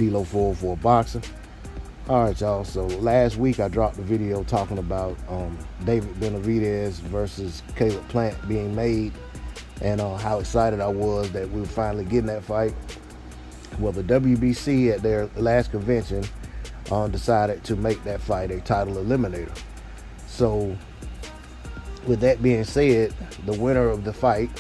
D-Lo 404 Boxing. All right, y'all. So last week I dropped a video talking about David Benavidez versus Caleb Plant being made, and how excited I was that we were finally getting that fight. Well, the WBC at their last convention decided to make that fight a title eliminator. So with that being said, the winner of the fight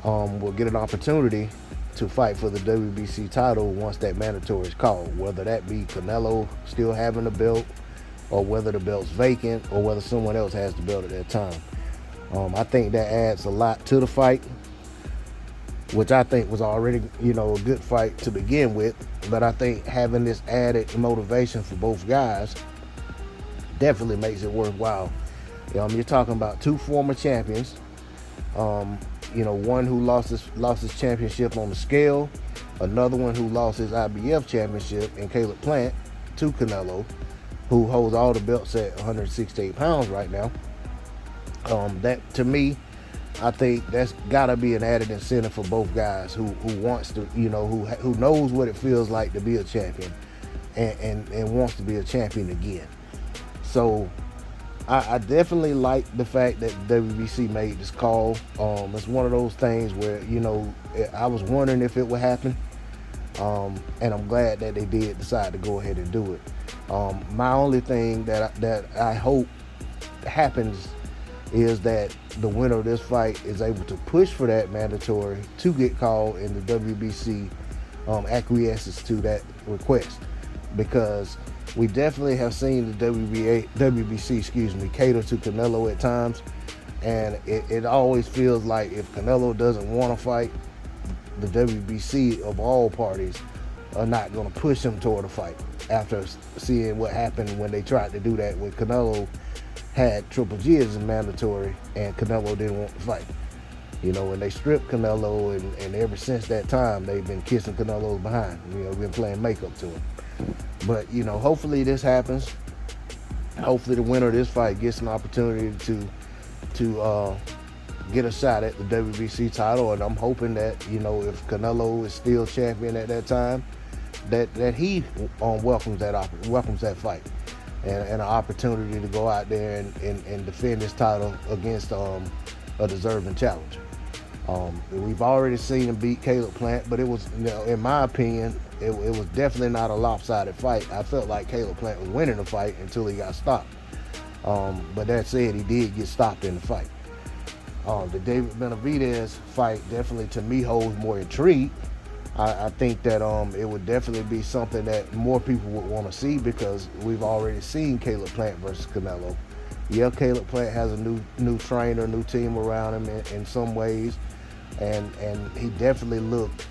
will get an opportunity to fight for the WBC title once that mandatory is called, whether that be Canelo still having the belt, or whether the belt's vacant, or whether someone else has the belt at that time. I think that adds a lot to the fight, which I think was already, a good fight to begin with. But I think having this added motivation for both guys definitely makes it worthwhile. You're talking about two former champions. One who lost his championship on the scale, another one who lost his IBF championship, and Caleb Plant to Canelo, who holds all the belts at 168 pounds right now. That, to me, I think that's gotta be an added incentive for both guys who wants to, who knows what it feels like to be a champion and wants to be a champion again. So I definitely like the fact that WBC made this call. It's one of those things where, I was wondering if it would happen, and I'm glad that they did decide to go ahead and do it. My only thing that I hope happens is that the winner of this fight is able to push for that mandatory to get called, and the WBC acquiesces to that request, because we definitely have seen the WBC cater to Canelo at times, and it always feels like if Canelo doesn't want to fight, the WBC of all parties are not going to push him toward a fight, after seeing what happened when they tried to do that when Canelo had Triple G as a mandatory and Canelo didn't want to fight. When they stripped Canelo, and ever since that time they've been kissing Canelo's behind, been playing makeup to him. But hopefully this happens. Hopefully the winner of this fight gets an opportunity to get a shot at the WBC title, and I'm hoping that if Canelo is still champion at that time, that he welcomes that fight and an opportunity to go out there and defend his title against a deserving challenger. We've already seen him beat Caleb Plant, but it was, in my opinion, it was definitely not a lopsided fight. I felt like Caleb Plant was winning the fight until he got stopped. But that said, he did get stopped in the fight. The David Benavidez fight definitely, to me, holds more intrigue. I think that it would definitely be something that more people would want to see, because we've already seen Caleb Plant versus Canelo. Yeah, Caleb Plant has a new trainer, new team around him in some ways, and he definitely looked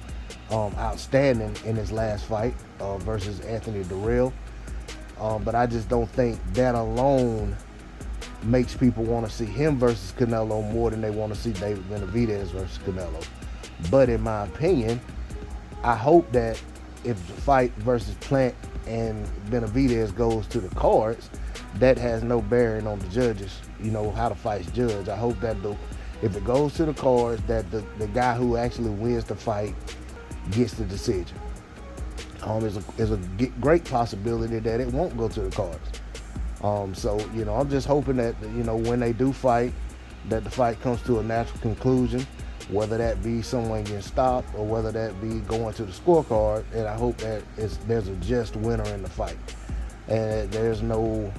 outstanding in his last fight versus Anthony Durrell. But I just don't think that alone makes people want to see him versus Canelo more than they want to see David Benavidez versus Canelo. But in my opinion, I hope that if the fight versus Plant and Benavidez goes to the cards, that has no bearing on the judges, how the fight's judged. I hope that if it goes to the cards, that the guy who actually wins the fight gets the decision. There's a great possibility that it won't go to the cards. So, I'm just hoping that, when they do fight, that the fight comes to a natural conclusion, whether that be someone getting stopped or whether that be going to the scorecard. And I hope that there's a just winner in the fight, and there's no,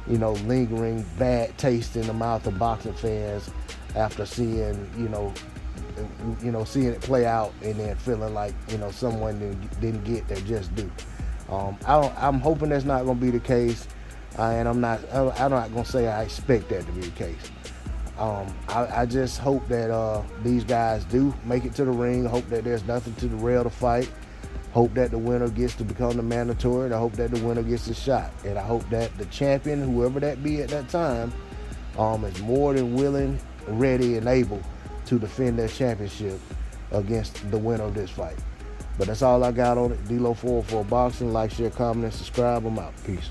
lingering bad taste in the mouth of boxing fans after seeing, seeing it play out and then feeling like, someone didn't get their just due. I'm hoping that's not going to be the case, and I'm not going to say I expect that to be the case. I just hope that these guys do make it to the ring. I hope that there's nothing to derail the fight. Hope that the winner gets to become the mandatory, and I hope that the winner gets a shot. And I hope that the champion, whoever that be at that time, is more than willing, ready, and able to defend their championship against the winner of this fight. But that's all I got on it. D-Lo 404 Boxing. Like, share, comment, and subscribe. I'm out. Peace.